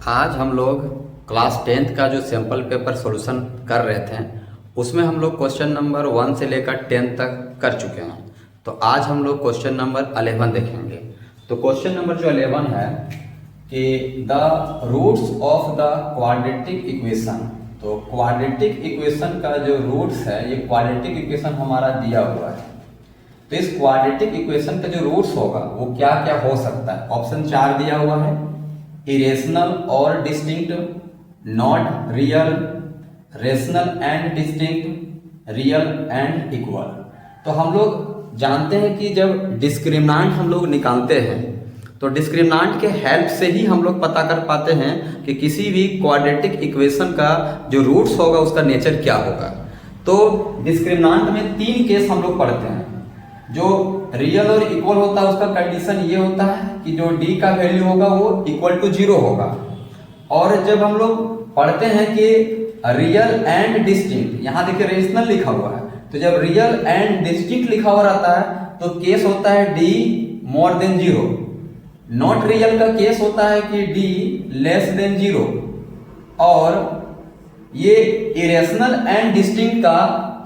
आज हम लोग क्लास 10th का जो सैम्पल पेपर सॉल्यूशन कर रहे थे उसमें हम लोग क्वेश्चन नंबर 1 से लेकर 10 तक कर चुके हैं। तो आज हम लोग क्वेश्चन नंबर 11 देखेंगे। तो क्वेश्चन नंबर जो 11 है कि the roots of the quadratic equation. तो क्वाड्रेटिक इक्वेशन का जो रूट्स है, ये क्वाड्रेटिक इक्वेशन हमारा दिया हुआ है। तो इस क्वाड्रेटिक इक्वेशन का जो रूट्स होगा वो क्या क्या हो सकता है। ऑप्शन 4 दिया हुआ है, इरेशनल और distinct, not real, rational and distinct, real and equal. तो हम लोग जानते हैं कि जब डिस्क्रिमिनेंट हम लोग निकालते हैं तो डिस्क्रिमिनेंट के हेल्प से ही हम लोग पता कर पाते हैं कि किसी भी क्वाड्रेटिक इक्वेशन का जो रूट्स होगा उसका नेचर क्या होगा। तो डिस्क्रिमिनेंट में 3 केस हम लोग पढ़ते हैं। जो रियल और इक्वल होता है उसका कंडीशन ये होता है कि जो डी का वैल्यू होगा वो इक्वल टू 0 होगा। और जब हम लोग पढ़ते हैं कि रियल एंड डिस्टिंक्ट, यहाँ देखिए रेशनल लिखा हुआ है, तो जब रियल एंड डिस्टिंक्ट लिखा हुआ रहता है तो केस होता है D more than 0। Not real का केस होता है कि डी लेस देन 0। और ये इरेशनल एंड डिस्टिंक्ट का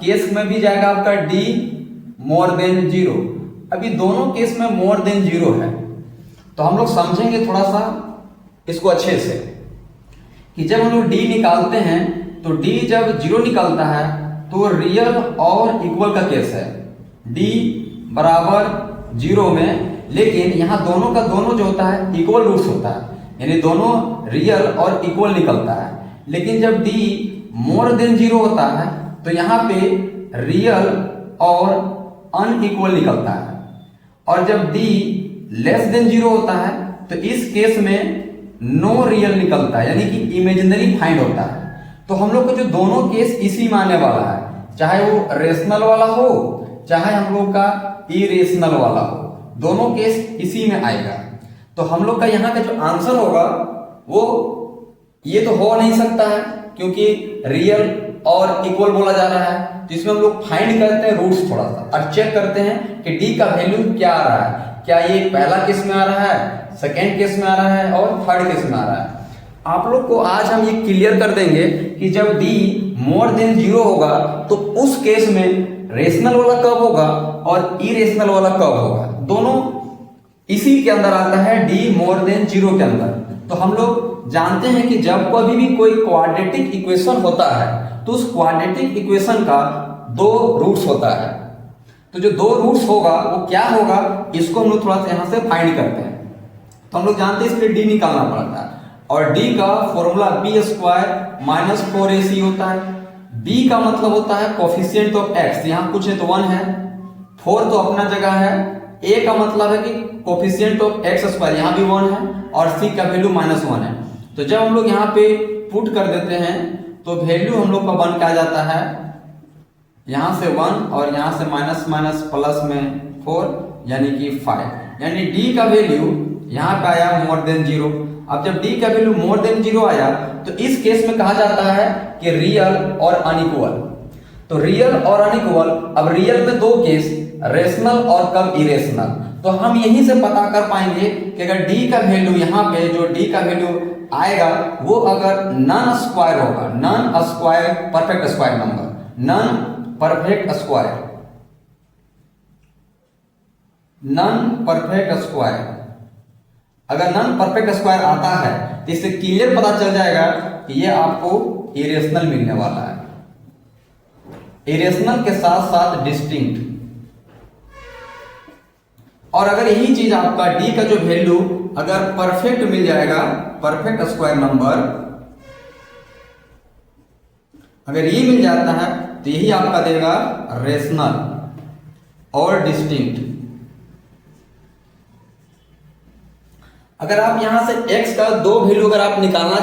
केस में भी जाएगा आपका डी मोर देन 0। अभी दोनों केस में मोर देन 0 है। तो हम लोग समझेंगे थोड़ा सा इसको अच्छे से कि जब हम लोग डी निकालते हैं तो डी जब 0 निकलता है तो रियल और इक्वल का केस है, डी बराबर 0 में। लेकिन यहाँ दोनों का दोनों जो होता है इक्वल रूट्स होता है, यानी दोनों रियल और इक्वल निकलता है। लेकिन जब डी मोर देन 0 होता है तो यहाँ पे रियल और अनइक्वल निकलता है। और जब डी लेस देन 0 होता है तो इस केस में नो रियल निकलता है, यानी कि इमेजिनरी फाइंड होता है। तो हम लोग को जो दोनों केस इसी में आने वाला है, चाहे वो रेशनल वाला हो चाहे हम लोग का इरेशनल वाला हो, दोनों केस इसी में आएगा। तो हम लोग का यहाँ का जो आंसर होगा वो ये तो हो नहीं सकता है क्योंकि रियल और इक्वल बोला जा रहा है। तो इसमें हम लोग फाइंड करते हैं रूट्स थोड़ा सा और चेक करते हैं कि डी का वैल्यू क्या आ रहा है। क्या ये पहला केस में आ रहा है, सेकेंड केस में आ रहा है और थर्ड केस में आ रहा है। आप लोग को आज हम ये क्लियर कर देंगे कि जब डी मोर देन 0 होगा तो उस केस में रेशनल वाला कब होगा और इरेशनल वाला कब होगा। दोनों इसी के अंदर आता है, डी मोर देन 0 के अंदर। तो हम लोग जानते हैं कि जब कभी भी कोई क्वाड्रेटिक इक्वेशन होता है तो उस क्वाड्रेटिक इक्वेशन का 2 रूट्स होता है। तो जो 2 रूट्स होगा वो क्या होगा, इसको हम लोग थोड़ा सा यहाँ से फाइंड करते हैं। तो हम लोग जानते हैं इसके लिए डी निकालना पड़ता है और डी का formula B square minus 4ac होता है। बी का मतलब होता है कोफिशिएंट ऑफ एक्स, यहाँ कुछ है तो 1 है, 4 तो अपना जगह है। ए का मतलब है कि कोफिशिएंट ऑफ एक्स स्क्वायर, यहाँ भी 1 है और सी का वैल्यू -1 है। तो जब हम लोग यहाँ पे पुट कर देते हैं तो वैल्यू हम लोग का 1 क्या जाता है, यहाँ से 1 और यहाँ से माइनस माइनस प्लस में 4 यानी कि 5, यानी डी का वैल्यू यहाँ पे आया मोर देन 0। अब जब डी का वैल्यू मोर देन 0 आया तो इस केस में कहा जाता है कि रियल और अनइक्वल। तो रियल और अनइक्वल, अब रियल में 2 केस, रेशनल और कब इरेशनल। तो हम यहीं से पता कर पाएंगे कि अगर डी का वैल्यू यहाँ पे जो डी का वैल्यू आएगा वो अगर नन स्क्वायर होगा, non square perfect square number, non perfect square, non perfect square, अगर नन परफेक्ट स्क्वायर आता है तो इससे क्लियर पता चल जाएगा कि ये आपको इरेशनल मिलने वाला है। इरेशनल के साथ साथ डिस्टिंक्ट। और अगर यही चीज आपका डी का जो वैल्यू अगर परफेक्ट मिल जाएगा, परफेक्ट स्क्वायर नंबर अगर ये मिल जाता है तो यही आपका देगा रेशनल और डिस्टिंक्ट। अगर आप यहां से x का 2 वैल्यू अगर आप निकालना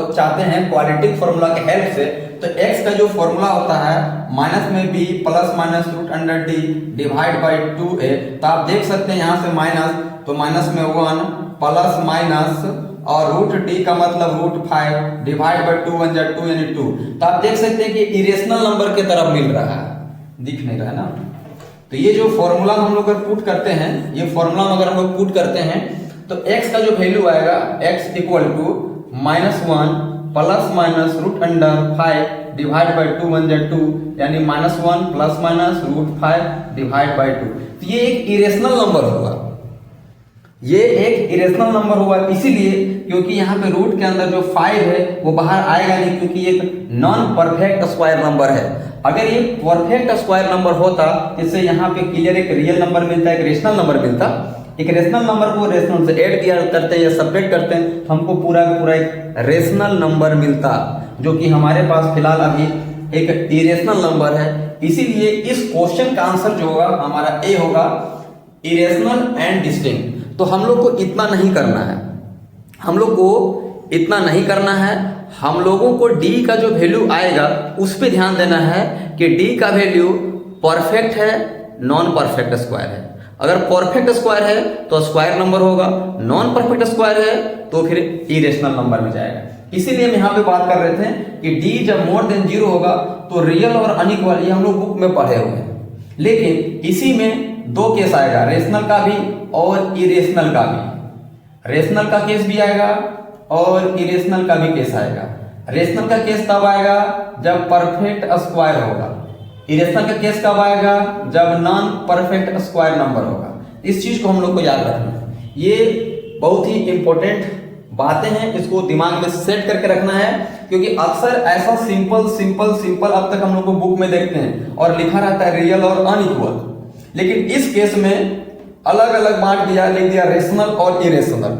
चाहते हैं क्वाड्रेटिक फॉर्मूला के हेल्प से, तो x का जो फॉर्मूला होता है माइनस में b plus minus root under d divide by 2a। तो आप देख सकते हैं यहाँ से माइनस, तो माइनस में 1 प्लस माइनस और रूट d का मतलब रूट 5 डिवाइड बाई 2 1 2 यानी 2। तो आप देख सकते हैं कि इरेशनल नंबर की तरफ मिल रहा है, दिख नहीं रहा है ना। तो ये जो फॉर्मूला हम लोग अगर पुट करते हैं, ये फॉर्मूला अगर हम लोग पुट करते हैं तो x का जो वैल्यू आएगा x equal to -1 plus minus root under 5 divide by 2 1 जा 2, यानी -1 plus minus root 5 divide by 2। तो ये एक इरेशनल नंबर होगा, ये एक इरेशनल नंबर हुआ, इसीलिए क्योंकि यहाँ पे रूट के अंदर जो 5 है वो बाहर आएगा नहीं, क्योंकि ये एक नॉन परफेक्ट स्क्वायर नंबर है। अगर ये परफेक्ट स्क्वायर नंबर होता, इससे यहाँ पे क्लियर एक रियल नंबर मिलता, एक रेशनल नंबर मिलता। एक रेशनल नंबर को रेशनल से ऐड किया करते हैं या सब्ट्रैक्ट करते हैं, तो हमको पूरा का पूरा एक रेशनल नंबर मिलता, जो कि हमारे पास फिलहाल अभी एक इरेशनल नंबर है। इसीलिए इस क्वेश्चन का आंसर जो होगा हमारा ए होगा, इरेशनल एंड डिस्टिंक्ट। तो हम लोग को इतना नहीं करना है, हम लोग को इतना नहीं करना है। हम लोगों को डी का जो वैल्यू आएगा उस पर ध्यान देना है कि डी का वैल्यू परफेक्ट है, नॉन परफेक्ट स्क्वायर है। अगर परफेक्ट स्क्वायर है तो स्क्वायर नंबर होगा, नॉन परफेक्ट स्क्वायर है तो फिर इरेशनल नंबर में जाएगा। इसीलिए हम यहाँ पे बात कर रहे थे कि डी जब मोर देन 0 होगा तो रियल और अनइक्वल, ये हम लोग बुक में पढ़े हुए हैं। लेकिन इसी में दो केस आएगा, रेशनल का भी और इरेशनल का भी। रेशनल का केस भी आएगा और इरेशनल का भी केस आएगा। रेशनल का केस तब आएगा जब परफेक्ट स्क्वायर होगा, इरेशनल का केस कब आएगा जब नॉन परफेक्ट स्क्वायर नंबर होगा। इस चीज को हम लोग को याद रखना है, ये बहुत ही इंपॉर्टेंट बातें हैं, इसको दिमाग में सेट करके रखना है, क्योंकि अक्सर ऐसा सिंपल सिंपल सिंपल अब तक हम लोग को बुक में देखते हैं और लिखा रहता है रियल और अनइक्वल, लेकिन इस केस में अलग अलग बांट दिया, लिख दिया रेशनल और इरेशनल।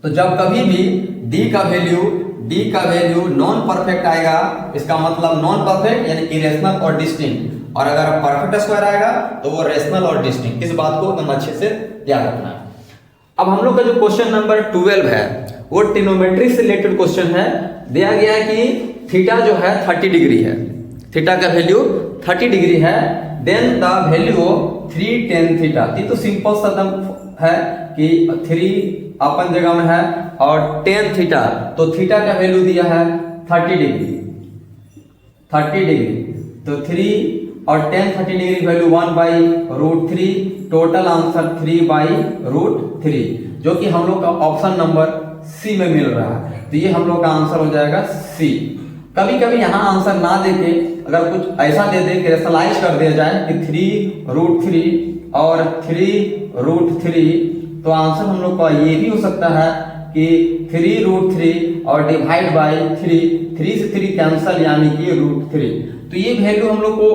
तो जब कभी भी डी का वैल्यू नॉन परफेक्ट आएगा, इसका मतलब नॉन परफेक्ट यानी इरेशनल और डिस्टिंक्ट, और अगर परफेक्ट स्क्वायर आएगा तो वो रेशनल और डिस्टिंक्ट। इस बात को एकदम अच्छे से याद रखना है। अब हम लोग का जो क्वेश्चन नंबर 12 है वो ट्रिग्नोमेट्री से रिलेटेड क्वेश्चन है। दिया गया है कि थीटा जो है 30 डिग्री है, थीटा का वैल्यू 30 डिग्री है, then the value 3 tan theta. ये तो सिंपल सा है कि 3 अपन जगह में है और tan थीटा, तो थीटा का वैल्यू दिया है 30 डिग्री, 30 डिग्री, तो 3 और tan 30 degree value 1/√3, total answer 3/√3, जो कि हम लोग का ऑप्शन नंबर सी में मिल रहा है। तो ये हम लोग का आंसर हो जाएगा सी। कभी कभी यहाँ आंसर ना देके अगर कुछ ऐसा दे दे कि रेशनलाइज कर दिया जाए कि 3√3 और 3√3, तो आंसर हम लोग का ये भी हो सकता है कि 3√3 और डिवाइड बाई 3 से 3 कैंसल, यानी कि √3। तो ये वैल्यू हम लोग को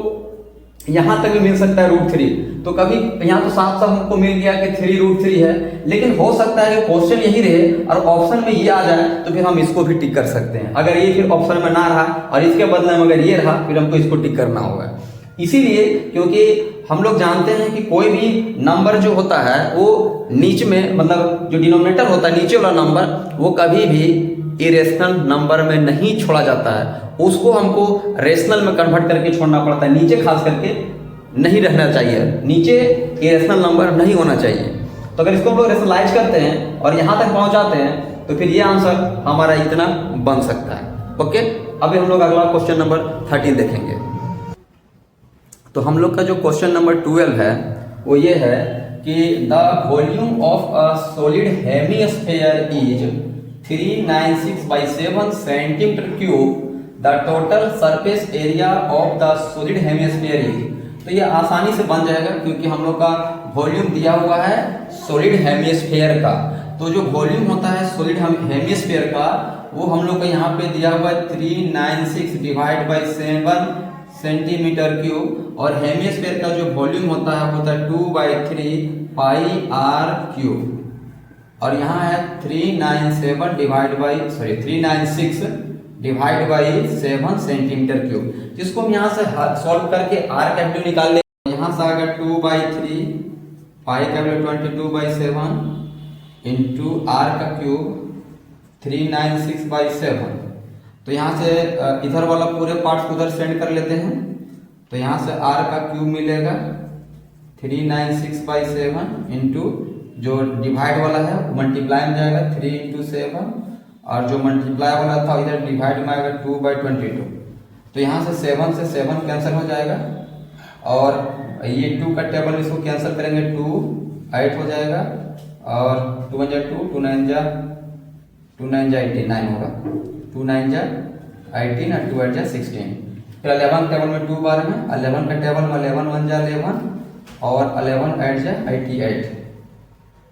यहाँ तक भी मिल सकता है √3। तो कभी यहाँ तो साफ साफ हमको मिल गया कि 3√3 है, लेकिन हो सकता है कि क्वेश्चन यही रहे और ऑप्शन में ये आ जाए, तो फिर हम इसको भी टिक कर सकते हैं। अगर ये फिर ऑप्शन में ना रहा और इसके बदले में अगर ये रहा, फिर हमको इसको टिक करना होगा। इसीलिए क्योंकि हम लोग जानते हैं कि कोई भी नंबर जो होता है वो नीचे में, मतलब जो डिनोमिनेटर होता है नीचे वाला नंबर, वो कभी भी इरेशनल नंबर में नहीं छोड़ा जाता है, उसको हमको रेशनल में कन्वर्ट करके छोड़ना पड़ता है। नीचे खास करके नहीं रहना चाहिए, नीचे इरेशनल नंबर नहीं होना चाहिए। तो अगर इसको हम लोग रेशनलाइज करते हैं और यहाँ तक पहुँचाते हैं, तो फिर ये आंसर हमारा इतना बन सकता है। ओके, अभी हम लोग अगला क्वेश्चन नंबर 13 देखेंगे। तो हम लोग का जो क्वेश्चन नंबर 12 है वो ये है कि the volume of a solid hemisphere is 396/7 centimetre cube, the total surface area of the solid hemisphere is. तो ये आसानी से बन जाएगा क्योंकि हम लोग का वॉल्यूम दिया हुआ है सॉलिड हेमिस्फीयर का। तो जो वॉल्यूम होता है सॉलिड हेमिस्फीयर का वो हम लोग का यहाँ पे दिया हुआ है 396/7 सेंटीमीटर क्यूब, और हेमिस्फीयर का जो वॉल्यूम होता है 2/3 πr क्यूब, और यहाँ है 396/7 सेंटीमीटर क्यूब। जिसको हम यहाँ से सॉल्व करके r का वैल्यू निकाल ले, यहाँ से आएगा 2/3 पाई का वैल्यू 22/7 इंटू r का क्यूब 396/7। तो यहाँ से इधर वाला पूरे पार्ट्स उधर सेंड कर लेते हैं, तो यहाँ से r का क्यूब मिलेगा 396/7 इंटू जो डिवाइड वाला है मल्टीप्लाई में जाएगा 3 × 7, और जो मल्टीप्लाई वाला था इधर डिवाइड में आएगा 2/22। तो यहाँ से 7 से 7 कैंसिल हो जाएगा, और ये 2 का टेबल इसको कैंसिल करेंगे 2 8 हो जाएगा, और 2 × 2 2 9 × 2 9 जा 89 होगा, 2 9 जा 18 और 2 8 जा 16। फिर 11 टेबल में 2 बार में, 11 का टेबल में 11 1 जा 11 और 11 8 जा 88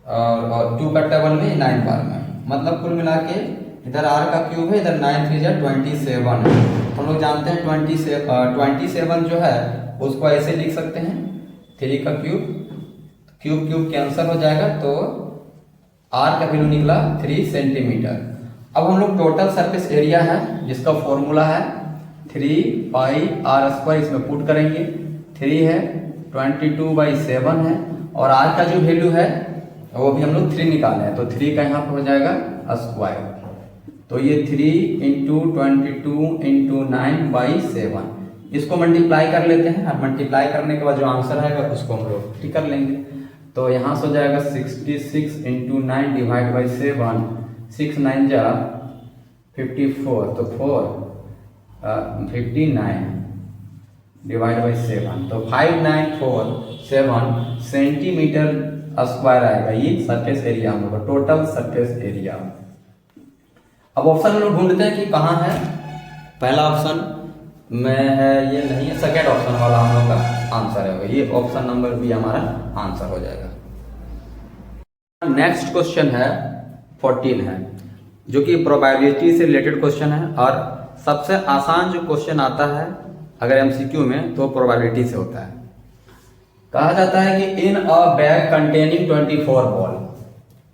और 2 का टेबल में 9 बार में, मतलब कुल मिला के इधर r का क्यूब है, इधर 9 3 जा 27 है। हम लोग जानते हैं 27 जो है उसको ऐसे लिख सकते हैं 3 का क्यूब क्यूब कैंसिल हो जाएगा, तो r का वैल्यू निकला 3 सेंटीमीटर। अब हम लोग टोटल सरफेस एरिया है जिसका फॉर्मूला है 3 पाई r स्क्वायर, इसमें पुट करेंगे। 3 है 22/7 है और r का जो वैल्यू है वो भी हम लोग 3 निकाले हैं, तो 3 का यहाँ पर हो जाएगा स्क्वायर, तो ये 3 इंटू 22 इंटू 9/7, इसको मल्टीप्लाई कर लेते हैं और मल्टीप्लाई करने के बाद जो आंसर आएगा उसको हम लोग ठीक कर लेंगे। तो यहाँ से हो जाएगा 66 इंटू 9 डिवाइड बाई 7, 6 9 जा 54, तो 59 डिवाइड बाई 7, तो 5947 सेंटीमीटर स्क्वायर आएगा ये सरफेस एरिया हम लोग, टोटल सरफेस एरिया। अब ऑप्शन हम लोग ढूंढते हैं कि कहाँ है। पहला ऑप्शन में है, ये नहीं है, सेकेंड ऑप्शन वाला हम लोग का आंसर है, ये ऑप्शन नंबर बी हमारा आंसर हो जाएगा। नेक्स्ट क्वेश्चन है 14 है, जो कि प्रोबेबिलिटी से रिलेटेड क्वेश्चन है और सबसे आसान जो क्वेश्चन आता है अगर एमसीक्यू में तो प्रोबेबिलिटी से होता है। कहा जाता है कि in a bag containing 24 ball,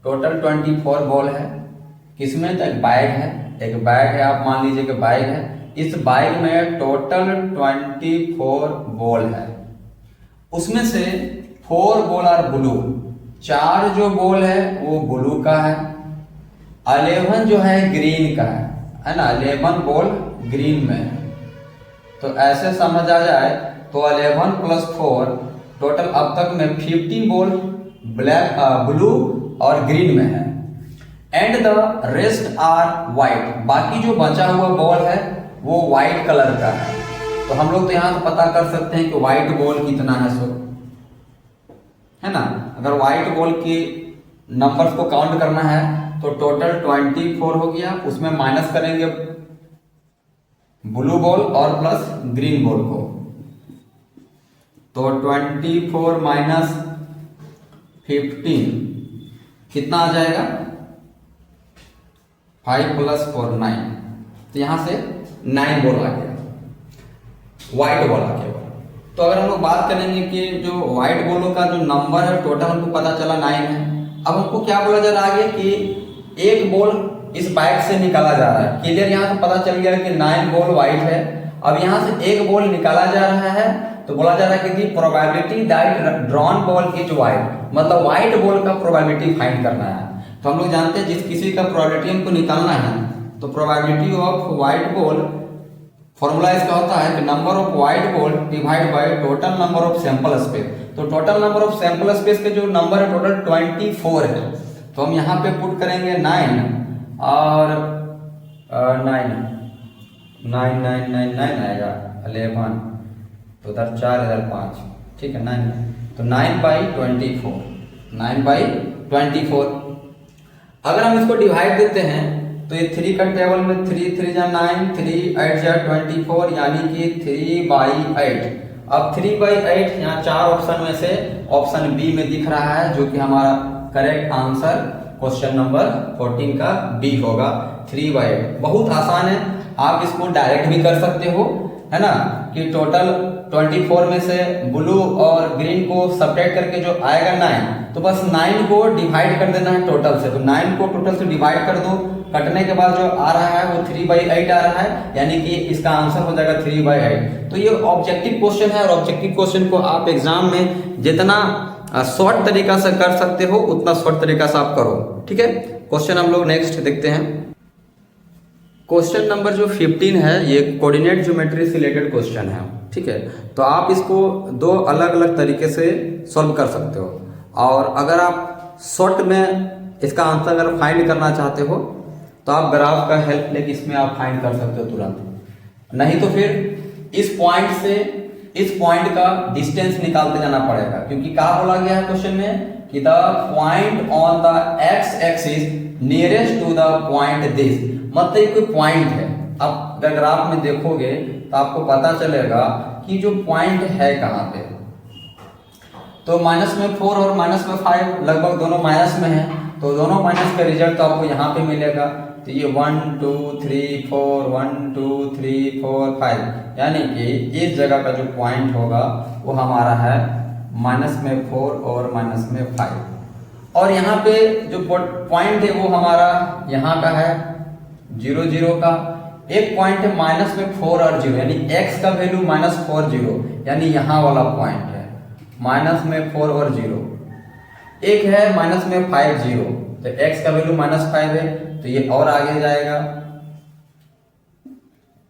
total 24 ball है, किसमें तो एक बैग है, आप मान लीजिए कि बैग है, इस बैग में टोटल 24 बॉल है, उसमें से 4 बॉल आर ब्लू, 4 जो बॉल है वो ब्लू का है, 11 जो है ग्रीन का है ना, 11 बॉल ग्रीन में है। तो ऐसे समझ आ जाए तो 11 + 4 टोटल अब तक में 50 बॉल ब्लू और ग्रीन में है, and the rest are white, बाकी जो बचा हुआ बॉल है वो वाइट कलर का है। तो हम लोग तो यहाँ से पता कर सकते हैं कि वाइट बॉल कितना है, सो है ना। अगर वाइट बॉल की नंबर्स को काउंट करना है तो टोटल 24 हो गया, उसमें माइनस करेंगे ब्लू बॉल और प्लस ग्रीन बॉल को, तो 24 माइनस 15 कितना आ जाएगा, 5 + 4 9, तो यहां से 9 बॉल आ गया, व्हाइट बॉल आ गया। तो अगर हम लोग बात करेंगे कि जो व्हाइट बॉलों का जो नंबर है टोटल हमको पता चला 9 है। अब हमको क्या बोला जा रहा है कि एक बॉल इस बैग से निकाला जा रहा है, क्लियर, यहाँ से पता चल गया कि 9 बॉल व्हाइट है। अब यहाँ से एक बॉल निकाला जा रहा है, तो बोला जा रहा है कि probability that drawn ball is white, मतलब व्हाइट बॉल का प्रोबेबिलिटी फाइंड करना है। तो हम लोग जानते हैं जिस किसी का प्रोबेबिलिटी हमको निकालना है, तो probability of white ball formula इसका होता है कि number of white ball divide by total number of sample space. तो total number of sample space के जो नंबर है टोटल 24 है, तो हम यहाँ पे पुट करेंगे 9 और 9 आएगा 11, तो उधर 4 इधर 5, ठीक है 9, तो 9/24, 9/24। अगर हम इसको डिवाइड देते हैं तो ये 3 का टेबल में 3 3 जा 9, 3 8 जा 24, यानी कि 3/8। अब 3/8 यहाँ 4 ऑप्शन में से ऑप्शन बी में दिख रहा है, जो कि हमारा करेक्ट आंसर क्वेश्चन नंबर 14 का बी होगा, 3/8। बहुत आसान है, आप इसको डायरेक्ट भी कर सकते हो, है ना, कि टोटल 24 में से ब्लू और ग्रीन को सब्ट्रैक्ट करके जो आएगा 9, तो बस 9 को डिवाइड कर देना है टोटल से, तो 9 को टोटल से डिवाइड कर दो, कटने के बाद जो आ रहा है वो 3/8 आ रहा है, यानी कि इसका आंसर हो जाएगा 3/8। तो ये ऑब्जेक्टिव क्वेश्चन है, और ऑब्जेक्टिव क्वेश्चन को आप एग्जाम में जितना शॉर्ट तरीका से कर सकते हो उतना शॉर्ट तरीका से आप करो, ठीक है। क्वेश्चन हम लोग नेक्स्ट देखते हैं। क्वेश्चन नंबर जो 15 है ये कोऑर्डिनेट ज्योमेट्री से रिलेटेड क्वेश्चन है, ठीक है। तो आप इसको 2 अलग अलग तरीके से सॉल्व कर सकते हो, और अगर आप शॉर्ट में इसका आंसर अगर फाइंड करना चाहते हो तो आप ग्राफ का हेल्प लेके इसमें आप फाइंड कर सकते हो तुरंत, नहीं तो फिर इस पॉइंट से इस पॉइंट का डिस्टेंस निकालते जाना पड़ेगा, क्योंकि कहा बोला गया है क्वेश्चन में कि the point on the x axis nearest to the point this, मतलब कोई पॉइंट है। अब अगर ग्राफ में देखोगे तो आपको पता चलेगा कि जो पॉइंट है कहाँ पे, तो माइनस में 4 और माइनस में 5 लगभग दोनों माइनस में है, तो दोनों माइनस का रिजल्ट तो आपको यहाँ पे मिलेगा। तो ये 1 2 3 4 1 2 3 4 5, यानी कि इस जगह का जो पॉइंट होगा वो हमारा है माइनस में 4 और माइनस में 5। और यहाँ पे जो पॉइंट है वो हमारा यहाँ का है 0 0 का। एक पॉइंट है माइनस में 4 और 0, यानी x का वैल्यू -4 0, यानी यहाँ वाला पॉइंट है माइनस में 4 और 0। एक है माइनस में 5 0, तो x का वैल्यू -5 है, तो ये और आगे जाएगा।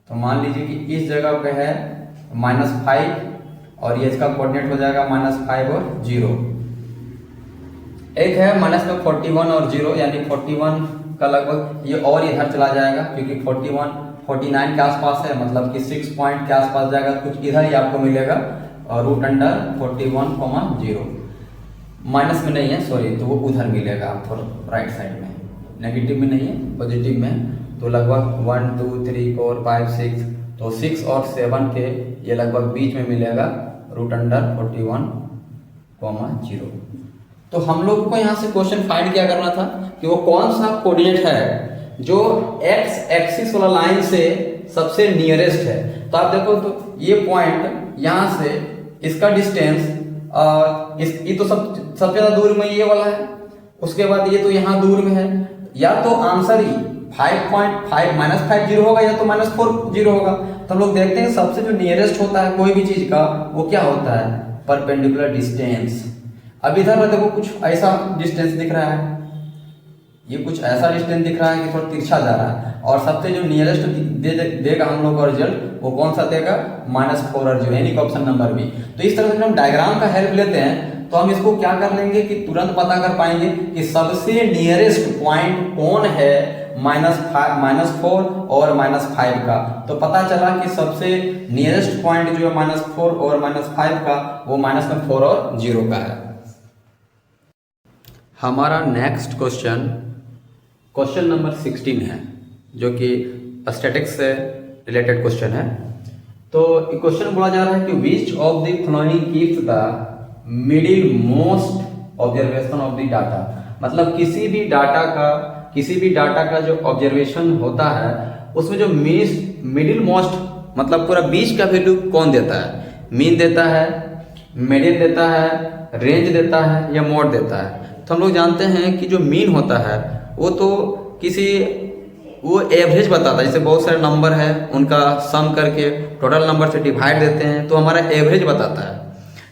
तो मान लीजिए कि इस जगह पे है -5 और ये इसका कोऑर्डिनेट हो जाएगा -5 और 0। एक है माइनस में 41 और 0, यानी 41 का लगभग ये और इधर चला जाएगा, क्योंकि 41 49 के आसपास है, मतलब कि 6 पॉइंट के आसपास जाएगा, कुछ इधर ही आपको मिलेगा। और रूट अंडर 41 0 माइनस में नहीं है, सॉरी, तो वो उधर मिलेगा आपको राइट साइड में, नेगेटिव में नहीं है, पॉजिटिव में। तो लगभग 1 2 3 4 5 6, तो 6 और 7 के ये लगभग बीच में मिलेगा रूट अंडर 41 0। तो हम लोग को यहाँ से क्वेश्चन फाइंड क्या करना था कि वो कौन सा कोऑर्डिनेट है जो एक्स एक्सिस वाला लाइन से सबसे नियरेस्ट है। तो आप देखो तो ये पॉइंट यहाँ से इसका डिस्टेंस ये तो सबसे ज्यादा दूर में ये वाला है, उसके बाद ये तो यहाँ दूर में है। या तो आंसर ही 5.5 -5 0 होगा, या तो -4 0 होगा। तो हम लोग देखते हैं सबसे जो नियरेस्ट होता है कोई भी चीज का वो क्या होता है, परपेंडिकुलर डिस्टेंस। अब इधर देखो कुछ ऐसा डिस्टेंस दिख रहा है, ये कुछ ऐसा डिस्टेंस दिख रहा है कि थोड़ा तिरछा जा रहा है, और सबसे जो नियरेस्ट देगा हम लोग का रिजल्ट वो कौन सा देगा, -4 और 0, यानी ऑप्शन नंबर बी। तो इस तरह से हम डायग्राम का हेल्प लेते हैं तो हम इसको क्या कर लेंगे कि तुरंत पता कर पाएंगे कि सबसे नियरेस्ट पॉइंट कौन है -4 और -5 का। तो पता चला कि सबसे नियरेस्ट पॉइंट जो है -4 और -5 का वो -4 और 0 का है। हमारा नेक्स्ट क्वेश्चन नंबर 16 है, जो कि स्टैटिक्स से रिलेटेड क्वेश्चन है। तो क्वेश्चन बोला जा रहा है कि which of the following keeps the middle most observation of the data, मतलब किसी भी डाटा का जो ऑब्जर्वेशन होता है उसमें जो मिडिल मोस्ट मतलब पूरा बीच का वैल्यू कौन देता है, मीन देता है, मीडियन देता है, रेंज देता है या मोड देता है। तो हम लोग जानते हैं कि जो मीन होता है वो तो वो एवरेज बताता है, जैसे बहुत सारे नंबर है उनका सम करके टोटल नंबर से डिवाइड देते हैं तो हमारा एवरेज बताता है।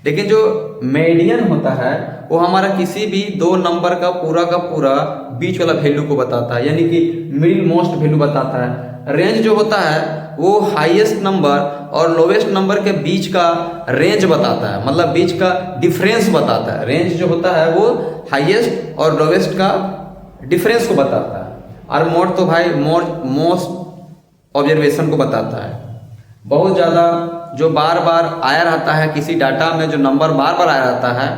लेकिन जो मीडियन होता है वो हमारा किसी भी दो नंबर का पूरा बीच वाला वैल्यू को बताता है, यानी कि मिडिल मोस्ट वैल्यू बताता है। रेंज जो होता है वो हाईएस्ट नंबर और लोवेस्ट नंबर के बीच का रेंज बताता है, मतलब बीच का डिफरेंस बताता है। रेंज जो होता है वो हाईएस्ट और लोवेस्ट का डिफरेंस को बताता है। और मोड तो भाई मोस्ट ऑब्जर्वेशन को बताता है। बहुत ज़्यादा जो बार बार आया रहता है किसी डाटा में, जो नंबर बार बार आया रहता है,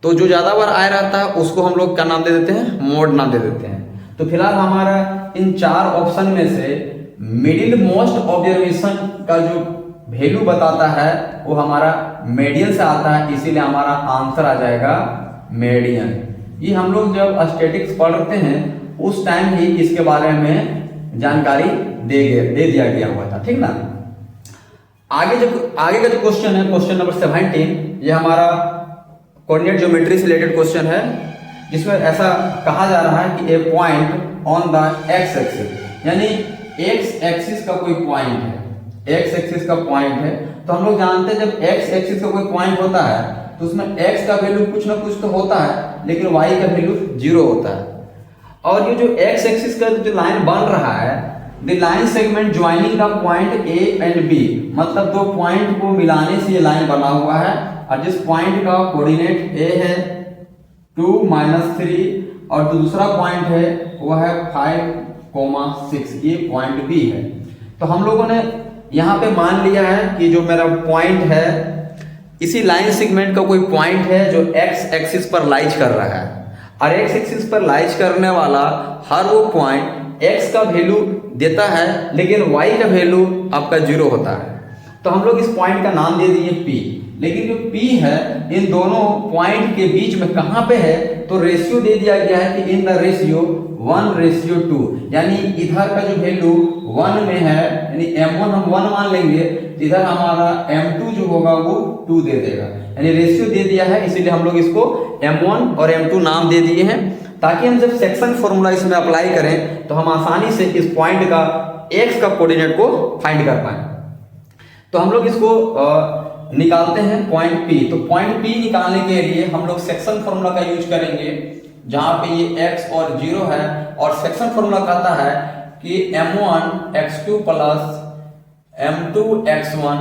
तो जो ज़्यादा बार आया रहता है उसको हम लोग क्या नाम दे देते हैं, मोड नाम दे देते हैं। तो फिलहाल हमारा इन चार ऑप्शन में से मिडिल मोस्ट ऑब्जर्वेशन का जो वैल्यू बताता है वो हमारा मीडियन से आता है, इसीलिए हमारा आंसर आ जाएगा मीडियन। ये हम लोग जब स्टैटिक्स पढ़ते हैं उस टाइम ही इसके बारे में जानकारी दे दिया गया हुआ था, ठीक ना। आगे का जो क्वेश्चन है क्वेश्चन नंबर 17, ये हमारा कोऑर्डिनेट ज्योमेट्री से रिलेटेड क्वेश्चन है, जिसमें ऐसा कहा जा रहा है कि a point on the x axis, यानी एक्स एक्सिस का कोई पॉइंट है, एक्स एक्सिस का पॉइंट है। तो हम लोग जानते हैं जब एक्स एक्सिस का कोई पॉइंट होता है तो उसमें एक्स का वैल्यू कुछ ना कुछ तो होता है, लेकिन वाई का वैल्यू 0 होता है। और ये जो एक्स एक्सिस का जो लाइन बन रहा है, the line segment joining the point A and B, मतलब दो पॉइंट को मिलाने से ये लाइन बना हुआ है। और जिस पॉइंट का कोऑर्डिनेट ए है 2 -3 और दूसरा पॉइंट है वो है 5,6, ये पॉइंट बी है। तो हम लोगों ने यहाँ पे मान लिया है कि जो मेरा पॉइंट है इसी लाइन सेगमेंट का कोई पॉइंट है जो एक्स एक्सिस पर लाइज कर रहा है, और एक्स एक्सिस पर लाइज करने वाला हर वो पॉइंट एक्स का वैल्यू देता है लेकिन वाई का वैल्यू आपका 0 होता है। तो हम लोग इस पॉइंट का नाम दे दिए P, लेकिन जो P है इन दोनों पॉइंट के बीच में कहाँ पे है, तो रेशियो दे दिया गया है कि इन द रेशियो 1:2, यानी इधर का जो वैल्यू 1 में है, यानी M1 हम 1 मान लेंगे, इधर हमारा M2 जो होगा वो 2 दे देगा, यानी रेशियो दे दिया है, इसीलिए हम लोग इसको M1 और M2 नाम दे दिए हैं, ताकि हम जब सेक्शन फॉर्मूला इसमें अप्लाई करें तो हम आसानी से इस पॉइंट का x का कोऑर्डिनेट को फाइंड कर पाए। तो हम लोग इसको निकालते हैं पॉइंट P। तो पॉइंट P निकालने के लिए हम लोग सेक्शन फॉर्मूला का यूज करेंगे, जहां पे ये x और 0 है, और सेक्शन फॉर्मूला कहता है कि m1 x2 plus m2 x1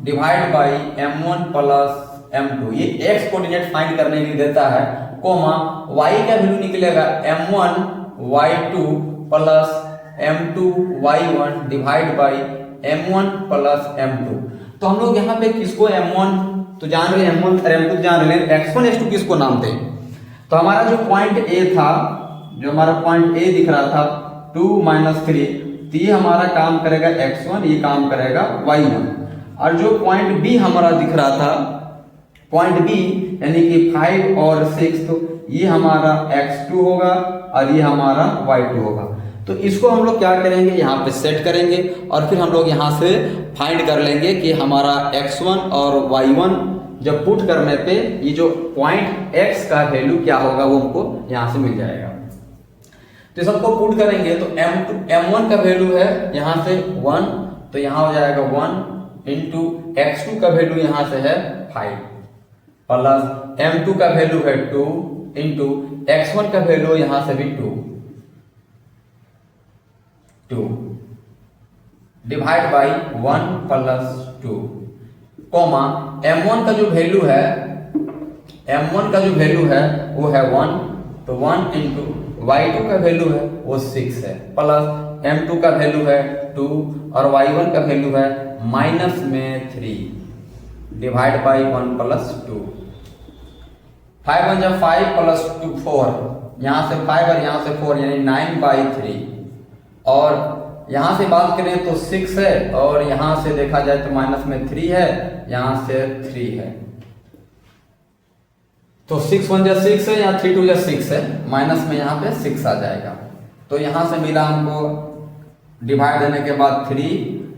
divide by m1 plus m2, ये x कोऑर्डिनेट फाइंड करने के लिए देता है, कोमा y का वैल्यू निकलेगा m1 y2 plus m2 y1 divide by m1 plus m2। तो हम लोग यहाँ पे किसको m1 तो जान रहे हैं, m1 और m2 जान रहे हैं, x1 x2 किसको नाम दें। तो हमारा जो पॉइंट A था, जो हमारा पॉइंट A दिख रहा था 2 - 3, तो ये हमारा काम करेगा x1, ये काम करेगा y1, और जो पॉइंट B हमारा दिख रहा था पॉइंट B यानी कि 5 और 6, तो ये हमारा x2 होगा और ये हमारा y2 होगा। तो इसको हम लोग क्या करेंगे, यहाँ पे सेट करेंगे और फिर हम लोग यहाँ से फाइंड कर लेंगे कि हमारा x1 और y1 जब पुट करने पे ये जो पॉइंट x का वैल्यू क्या होगा वो हमको यहाँ से मिल जाएगा। तो सबको पुट करेंगे तो m1 का वैल्यू है यहाँ से 1, तो यहाँ हो जाएगा 1 इंटू x2 का वैल्यू यहाँ से है 5 प्लस m2 का वैल्यू है 2 इंटू x1 का वैल्यू यहाँ से भी 2 divide by 1 plus 2, coma m1 का जो वैल्यू है वो है 1, तो 1 इंटू y2 का वैल्यू है वो 6 है, प्लस m2 का वैल्यू है 2 और y1 का वैल्यू है -3 डिवाइड बाई 1 प्लस 2। 5 1 जा 5 प्लस 2 4, यहाँ से 5 और यहाँ से 4 यानी 9/3, और यहाँ से बात करें तो 6 है और यहाँ से देखा जाए तो माइनस में 3 है, यहाँ से 3 है, तो 6 1 जा 6 है, यहाँ 3 2 जा 6 है, माइनस में यहाँ पे 6 आ जाएगा। तो यहाँ से मिला हमको डिवाइड देने के बाद 3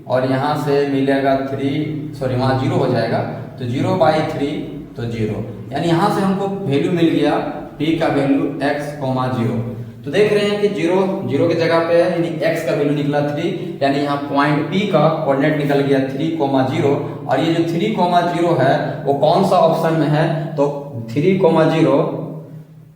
और यहाँ से मिलेगा 3, सॉरी वहाँ 0 हो जाएगा, तो 0/3 तो 0, यानी यहाँ से हमको वैल्यू मिल गया p का वैल्यू x, 0। तो देख रहे हैं कि 0 की जगह पे है, यानी x का वैल्यू निकला 3, यानी यहाँ पॉइंट P का कोऑर्डिनेट निकल गया 3,0, और ये जो 3,0 है वो कौन सा ऑप्शन में है, तो 3,0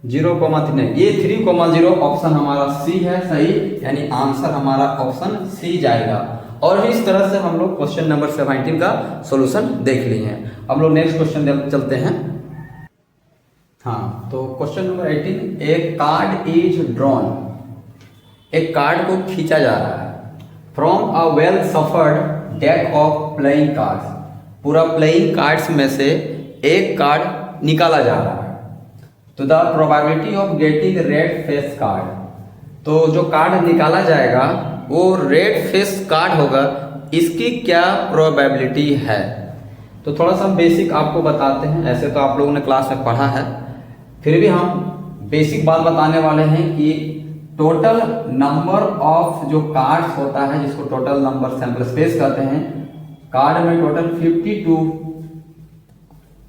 0,3, ये 3,0 ऑप्शन हमारा C है सही, यानी आंसर हमारा ऑप्शन C जाएगा। और इस तरह से हम लोग क्वेश्चन नंबर 17 का सॉल्यूशन देख लिए हैं। हम लोग नेक्स्ट क्वेश्चन चलते हैं। हाँ, तो क्वेश्चन नंबर 18, एक कार्ड इज ड्रॉन, एक कार्ड को खींचा जा रहा है from a well suffered deck of playing cards, पूरा प्लेइंग कार्ड्स में से एक कार्ड निकाला जा रहा है, तो the probability of getting red face card, तो जो कार्ड निकाला जाएगा वो रेड फेस कार्ड होगा, इसकी क्या प्रोबेबिलिटी है। तो थोड़ा सा बेसिक आपको बताते हैं, ऐसे तो आप लोगों ने क्लास में पढ़ा है, फिर भी हम बेसिक बात बताने वाले हैं कि टोटल नंबर ऑफ जो कार्ड्स होता है, जिसको टोटल नंबर सैंपल स्पेस कहते हैं, कार्ड में टोटल 52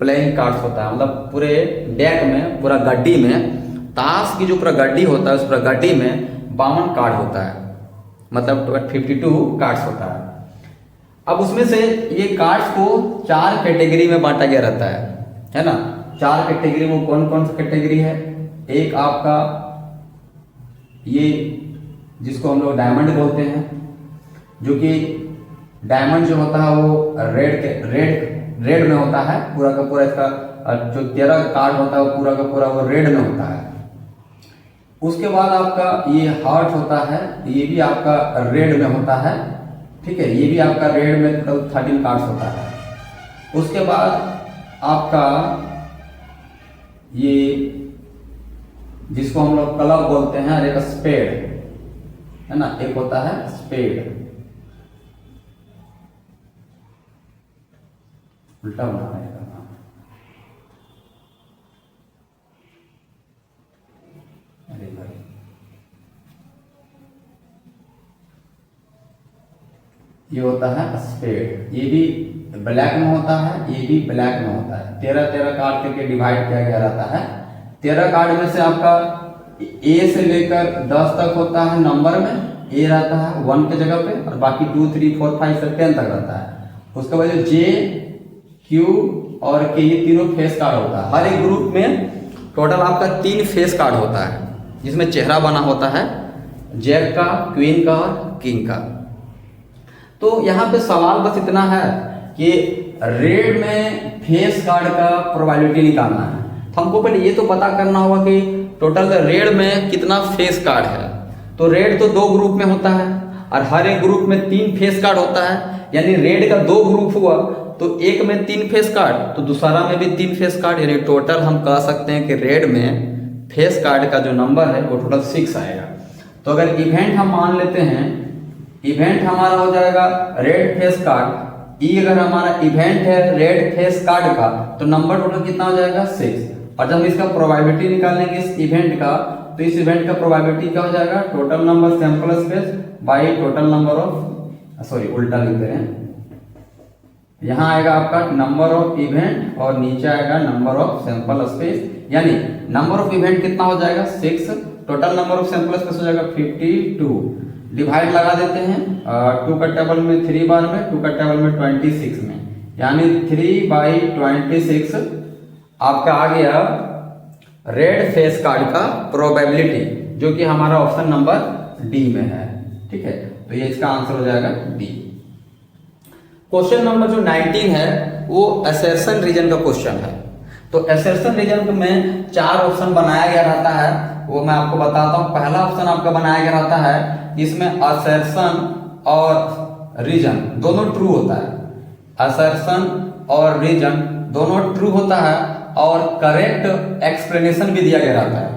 प्लेइंग कार्ड्स होता है, मतलब पूरे डेक में, पूरा गड्डी में, ताश की जो पूरा गड्डी होता है उस पूरा गड्डी में 52 कार्ड होता है, मतलब 52 कार्ड्स होता है। अब उसमें से ये कार्ड्स को 4 कैटेगरी में बांटा गया रहता है ना। 4 कैटेगरी में कौन कौन सा कैटेगरी है, एक आपका ये जिसको हम लोग डायमंड बोलते हैं, जो कि डायमंड जो होता है वो रेड में होता है, पूरा का पूरा इसका जो 13 कार्ड होता है वो पूरा का पूरा वो रेड में होता है। उसके बाद आपका ये हार्ट होता है, ये भी आपका रेड में होता है, ठीक है, ये भी आपका रेड में 13 कार्ड्स होता है। उसके बाद आपका ये जिसको हम लोग क्लब बोलते हैं और एक स्पेड है ना, एक होता है स्पेड, उल्टा बना रहेगा। अरे भाई ये होता है स्पेड, ये भी ब्लैक में होता है, ये भी ब्लैक में होता है। 13 कार्ड करके डिवाइड किया गया रहता है। 13 कार्ड में से आपका ए से लेकर 10 तक होता है नंबर में, ए रहता है 1 के जगह पे, और बाकी 2 3 4 5 से 10 तक रहता है। उसके बाद जे क्यू और के ये तीनों फेस कार्ड होता है। हर एक ग्रुप में टोटल आपका 3 फेस कार्ड होता है जिसमें चेहरा बना होता है, जैक का, क्वीन का और किंग का। तो यहाँ पे सवाल बस इतना है कि रेड में फेस कार्ड का प्रोबेबिलिटी निकालना है। तो हमको पहले ये तो पता करना होगा कि टोटल रेड में कितना फेस कार्ड है। तो रेड तो 2 ग्रुप में होता है और हर एक ग्रुप में 3 फेस कार्ड होता है, यानी रेड का 2 ग्रुप हुआ तो एक में 3 फेस कार्ड तो दूसरा में भी 3 फेस कार्ड, यानी टोटल हम कह सकते हैं कि रेड में फेस कार्ड का जो नंबर है वो टोटल 6 आएगा। तो अगर इवेंट हम मान लेते हैं, इवेंट हमारा हो जाएगा रेड फेस कार्ड, ई अगर हमारा इवेंट है रेड फेस कार्ड का तो नंबर टोटल कितना हो जाएगा 6। और जब हम इसका प्रोबेबिलिटी निकालेंगे इस इवेंट का, तो इस इवेंट का प्रोबेबिलिटी क्या हो जाएगा, total number sample space by total number of, sorry उल्टा लिख दे रहे हैं, यहाँ आएगा आपका नंबर ऑफ इवेंट और नीचे आएगा नंबर ऑफ सैंपल स्पेस, यानी नंबर ऑफ इवेंट कितना हो जाएगा 6, total number of sample space हो जाएगा 52। डिवाइड लगा देते हैं 2 का टेबल में 3 बार में, 2 का टेबल में 26 में, यानी 3/26 आपका आ गया रेड फेस कार्ड का प्रोबेबिलिटी, जो कि हमारा ऑप्शन नंबर डी में है। ठीक है, तो ये इसका आंसर हो जाएगा डी। क्वेश्चन नंबर जो 19 है वो असर्शन रीजन का क्वेश्चन है। तो असर्शन रीजन में 4 ऑप्शन बनाया गया रहता है, वो मैं आपको बताता हूँ। पहला ऑप्शन आपका बनाया गया रहता है, इसमें असर्शन और रीजन दोनों ट्रू होता है, असर्शन और रीजन दोनों ट्रू होता है और करेक्ट एक्सप्लेनेशन भी दिया गया रहता है।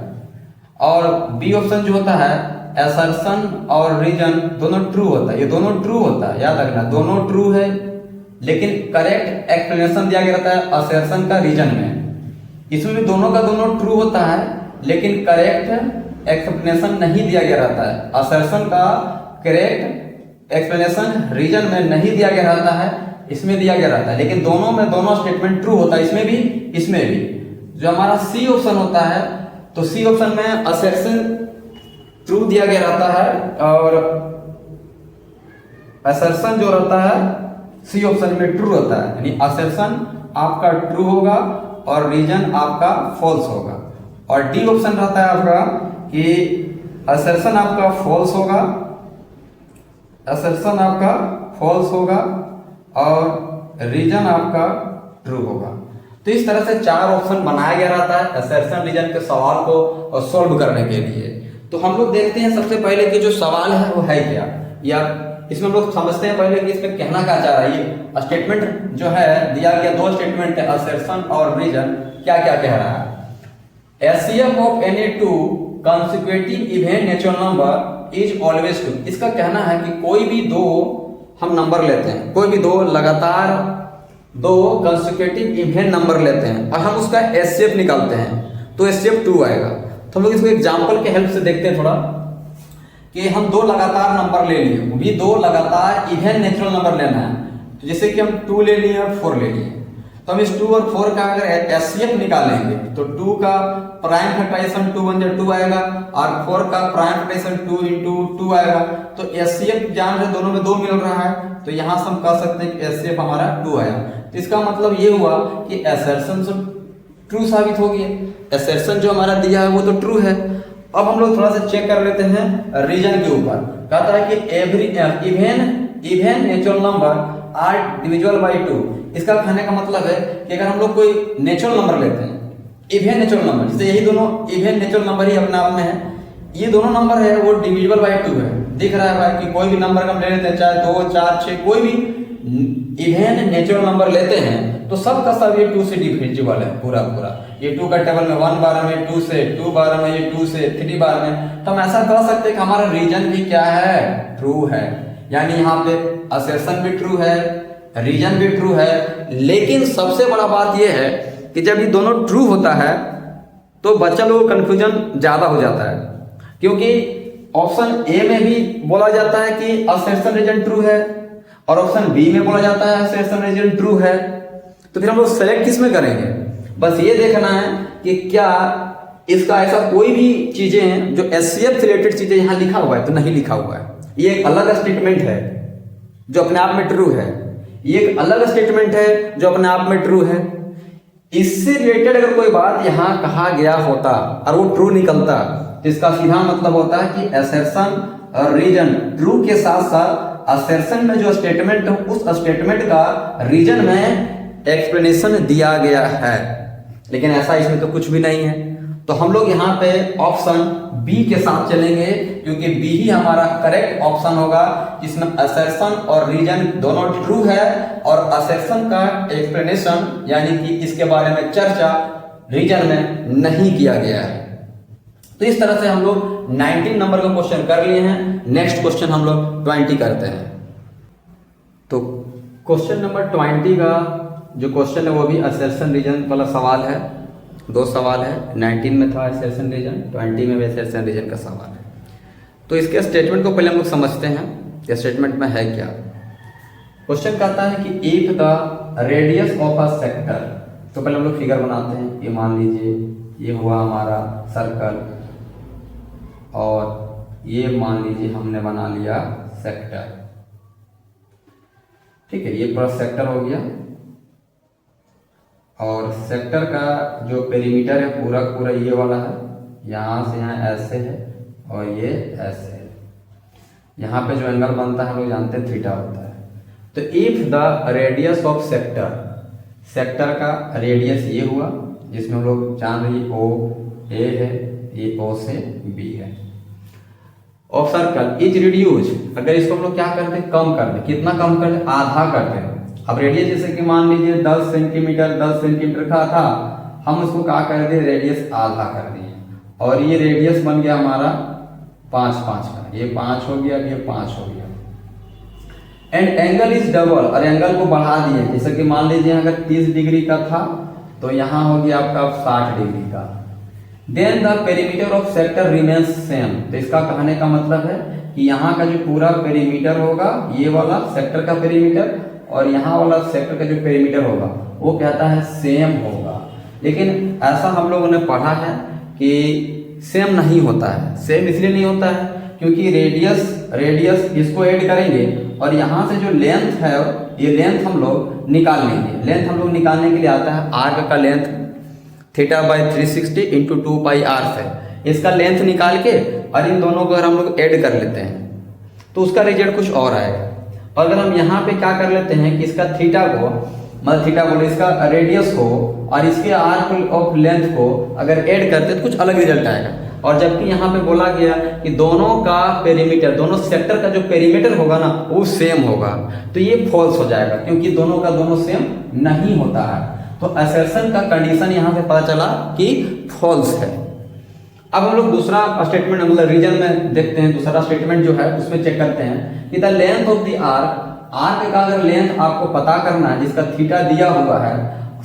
और बी ऑप्शन जो होता है असर्शन और रीजन दोनों ट्रू होता है, ये दोनों ट्रू होता है, याद रखना दोनों ट्रू है, लेकिन करेक्ट एक्सप्लेनेशन दिया गया रहता है असर्शन का रीजन में। इसमें भी दोनों का दोनों ट्रू होता है, लेकिन करेक्ट एक्सप्लेनेशन नहीं दिया गया रहता है। असर्शन का करेक्ट एक्सप्लेनेशन रीजन में नहीं दिया गया रहता है, इसमें दिया गया रहता है, लेकिन दोनों में दोनों स्टेटमेंट ट्रू होता है, इसमें भी इसमें भी। जो हमारा सी ऑप्शन होता है, तो सी ऑप्शन में असर्शन ट्रू दिया गया रहता है और असर्शन जो रहता है सी ऑप्शन में ट्रू होता है, यानी असर्शन आपका ट्रू होगा और रीजन आपका फॉल्स होगा। और डी ऑप्शन रहता है आपका कि असर्शन आपका फॉल्स होगा, असर्शन आपका फॉल्स होगा और रीजन आपका ट्रू होगा। तो इस तरह से 4 ऑप्शन बनाया गया रहता है असर्शन रीजन के सवाल को सॉल्व करने के लिए। तो हम लोग देखते हैं सबसे पहले कि जो सवाल है वो है क्या, या इसमें हम लोग समझते हैं पहले कि इसमें कहना क्या चाह रहा है। ये स्टेटमेंट जो है दिया गया 2 स्टेटमेंट है, असर्शन और रीजन, क्या क्या कह रहा है। HCF of any 2 consecutive event natural number is always 2। इसका कहना है कि कोई भी 2 हम नंबर लेते हैं, कोई भी 2 लगातार 2 कंसेक्यूटिव इवेंट नंबर लेते हैं और हम उसका एचसीएफ निकालते हैं, तो एचसीएफ 2 आएगा। तो हम लोग इसको एग्जाम्पल के हेल्प से देखते हैं थोड़ा, कि हम 2 लगातार नंबर ले लिए, वो भी 2 लगातार इवेंट नेचुरल नंबर लेना है। तो जैसे कि हम 2 ले लिए और 4 ले लिए, तो हम इस 2 और 4 का अगर एचसीएफ निकालेंगे तो 2 का प्राइम फैक्टराइजेशन 2 1 2 आएगा और 4 का प्राइम फैक्टराइजेशन 2 into 2 आएगा। तो एचसीएफ जान रहे दोनों में 2 मिल रहा है, तो यहां से हम कह सकते हैं कि एचसीएफ हमारा 2 आया। तो इसका मतलब ये हुआ कि असर्शन से ट्रू साबित हो गया, असर्शन जो हमारा दिया है वो तो ट्रू है। अब हम लोग थोड़ा सा चेक कर लेते हैं रीजन के ऊपर। कहता है कि every even natural number are divisible by 2। इसका कहने का मतलब है कि अगर हम लोग कोई नेचुरल नंबर लेते हैं, इवेंट नेचुरल नंबर, जैसे यही दोनों इवेंट नेचुरल नंबर ही अपने आप में है, ये दोनों नंबर है वो डिविजिबल बाय 2 है। दिख रहा है भाई कि कोई भी नंबर हम ले लेते हैं, चाहे 2 4 6 कोई भी इवन नेचुरल नंबर लेते हैं तो सब का सब ये 2 से डिविजिबल है पूरा पूरा। ये 2 का टेबल में 1 बार में, 2 से 2 बार में, ये 2 से 3 बार में। तो हम ऐसा कह सकते हैं कि हमारा रीजन भी क्या है, ट्रू है। यानी यहाँ पे असर्शन भी ट्रू है, रीजन भी ट्रू है। लेकिन सबसे बड़ा बात यह है कि जब ये दोनों ट्रू होता है तो बच्चा लोगों को कंफ्यूजन ज्यादा हो जाता है, क्योंकि ऑप्शन ए में भी बोला जाता है कि असर्शन रीजन ट्रू है और ऑप्शन बी में बोला जाता है असर्शन रीजन ट्रू है। तो फिर हम लोग सेलेक्ट किस में करेंगे? बस ये देखना है कि क्या इसका ऐसा कोई भी चीजें हैं जो एचसीएफ से रिलेटेड चीजें यहां लिखा हुआ है तो नहीं लिखा हुआ है। ये एक अलग स्टेटमेंट है जो अपने आप में ट्रू है, ये एक अलग स्टेटमेंट है जो अपने आप में ट्रू है। इससे रिलेटेड अगर कोई बात यहां कहा गया होता और वो ट्रू निकलता तो इसका सीधा मतलब होता है कि असर्शन और रीजन ट्रू के साथ साथ असर्शन में जो स्टेटमेंट है उस स्टेटमेंट का रीजन में एक्सप्लेनेशन दिया गया है। लेकिन ऐसा इसमें तो कुछ भी नहीं है। तो हम लोग यहाँ पे ऑप्शन बी के साथ चलेंगे, क्योंकि बी ही हमारा करेक्ट ऑप्शन होगा जिसमें असर्शन और रीजन दोनों ट्रू है और असर्शन का एक्सप्लेनेशन यानी कि इसके बारे में चर्चा रीजन में नहीं किया गया है। तो इस तरह से हम लोग 19 नंबर का क्वेश्चन कर लिए हैं। नेक्स्ट क्वेश्चन हम लोग 20 करते हैं। तो क्वेश्चन नंबर 20 का जो क्वेश्चन है वो भी असर्शन रीजन वाला सवाल है। 2 सवाल है, 19 में था असर्शन रीजन, 20 में भी असर्शन रीजन का सवाल है। तो इसके स्टेटमेंट को पहले हम लोग समझते हैं कि स्टेटमेंट में है क्या। क्वेश्चन कहता है कि if the radius of a sector, तो पहले हम लोग फिगर बनाते हैं। ये मान लीजिए ये हुआ हमारा सर्कल और ये मान लीजिए हमने बना लिया सेक्टर। ठीक है, ये पूरा सेक्टर हो गया और सेक्टर का जो पेरीमीटर है पूरा पूरा ये वाला है, यहाँ से यहाँ ऐसे है और ये ऐसे है। यहाँ पे जो एंगल बनता है हम लोग जानते हैं थीटा होता है। तो if the radius of sector, sector का रेडियस ये हुआ जिसमें हम लोग जान रहे ओ ए है, ये ओ से बी है। ऑफ सर्कल इज रिड्यूस, अगर इसको हम लोग क्या करते हैं, कम कर दे। कितना कम कर दे? आधा कर दे। अब रेडियस जैसे कि मान लीजिए 10 सेंटीमीटर का था, हम उसको क्या कर दिए, रेडियस आधा कर दिए और ये रेडियस बन गया हमारा 5 का। ये 5 हो गया, ये 5 हो गया। एंड एंगल इज डबल, और एंगल को बढ़ा दिए। जैसे कि मान लीजिए अगर 30 डिग्री का था तो यहाँ हो गया आपका 60 डिग्री का। Then the perimeter of sector remains same, तो इसका कहने का मतलब है कि यहाँ का जो पूरा पेरीमीटर होगा, ये वाला सेक्टर का पेरीमीटर और यहाँ वाला सेक्टर का जो पेरीमीटर होगा वो कहता है सेम होगा। लेकिन ऐसा हम लोगों ने पढ़ा है कि सेम नहीं होता है। सेम इसलिए नहीं होता है क्योंकि रेडियस इसको ऐड करेंगे और यहाँ से जो लेंथ है ये लेंथ हम लोग निकाल लेंगे। लेंथ हम लोग निकालने के लिए आता है आर्क का लेंथ θ/360 इंटू 2πr से। इसका लेंथ निकाल के और इन दोनों को अगर हम लोग ऐड कर लेते हैं तो उसका रिजल्ट कुछ और आएगा। और अगर हम यहाँ पे क्या कर लेते हैं कि इसका थीटा को, मतलब थीटा बोले इसका रेडियस को और इसके आर्क ऑफ लेंथ को अगर ऐड करते हैं तो कुछ अलग रिजल्ट आएगा। और जबकि यहाँ पे बोला गया कि दोनों का पेरीमीटर, दोनों सेक्टर का जो पेरीमीटर होगा ना वो सेम होगा, तो ये फॉल्स हो जाएगा क्योंकि दोनों का दोनों सेम नहीं होता है। तो असर्शन का कंडीशन यहाँ से पता चला कि फॉल्स है। अब हम लोग दूसरा स्टेटमेंट मतलब रीजन में देखते हैं। दूसरा स्टेटमेंट जो है उसमें चेक करते हैं कि the length of the arc का अगर लेंथ आपको पता करना है जिसका थीटा दिया हुआ है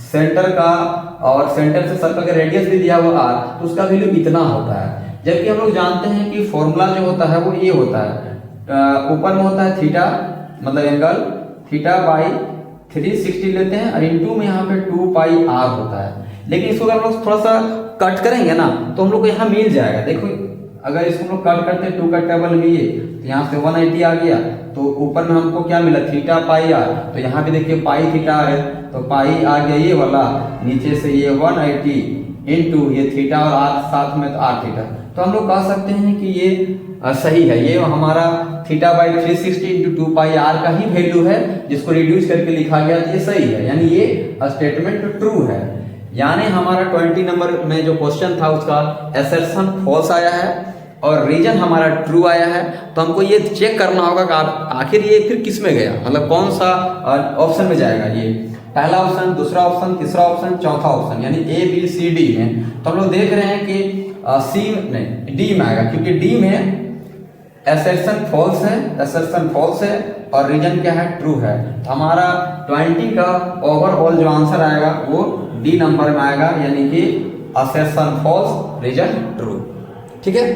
सेंटर का और सेंटर से सर्कल का रेडियस भी दिया हुआ आर, तो उसका वैल्यू इतना होता है। जबकि हम लोग जानते हैं कि फॉर्मूला जो होता है वो ये होता है, ऊपर में होता है थीटा मतलब एंगल θ/360 लेते हैं और इंटू में यहाँ पे 2πr होता है। लेकिन इसको अगर हम लोग थोड़ा सा कट करेंगे ना तो हम लोग को यहाँ मिल जाएगा। देखो अगर इसको हम लोग कट करते हैं 2 का टेबल में ये तो यहाँ से 180 आ गया, तो ऊपर में हमको क्या मिला θπr, तो यहाँ पे देखिए पाई थीटा है तो पाई आ गया ये वाला, नीचे से ये 180 इंटू ये थीटा और आर साथ में तो आर थीटा। तो हम लोग कह सकते हैं कि ये सही है, ये हमारा θ/360 इंटू 2πr का ही वैल्यू है जिसको रिड्यूस करके लिखा गया, ये सही है, यानी ये स्टेटमेंट ट्रू है। यानी हमारा 20 नंबर में जो क्वेश्चन था उसका असर्शन फॉल्स आया है और रीजन हमारा ट्रू आया है, तो हमको ये चेक करना होगा कि आप आखिर ये फिर किस में गया, मतलब कौन सा ऑप्शन में जाएगा। ये पहला ऑप्शन, दूसरा ऑप्शन, तीसरा ऑप्शन, चौथा ऑप्शन, यानी ए बी सी डी में। तो हम लोग देख रहे हैं कि सी नहीं डी में आएगा, क्योंकि डी में असर्शन फॉल्स है, असर्शन फॉल्स है और रीजन क्या है, ट्रू है। तो हमारा 20 का ओवरऑल जो आंसर आएगा वो डी नंबर में आएगा, यानी कि असर्शन फॉल्स, रीजन ट्रू। ठीक है।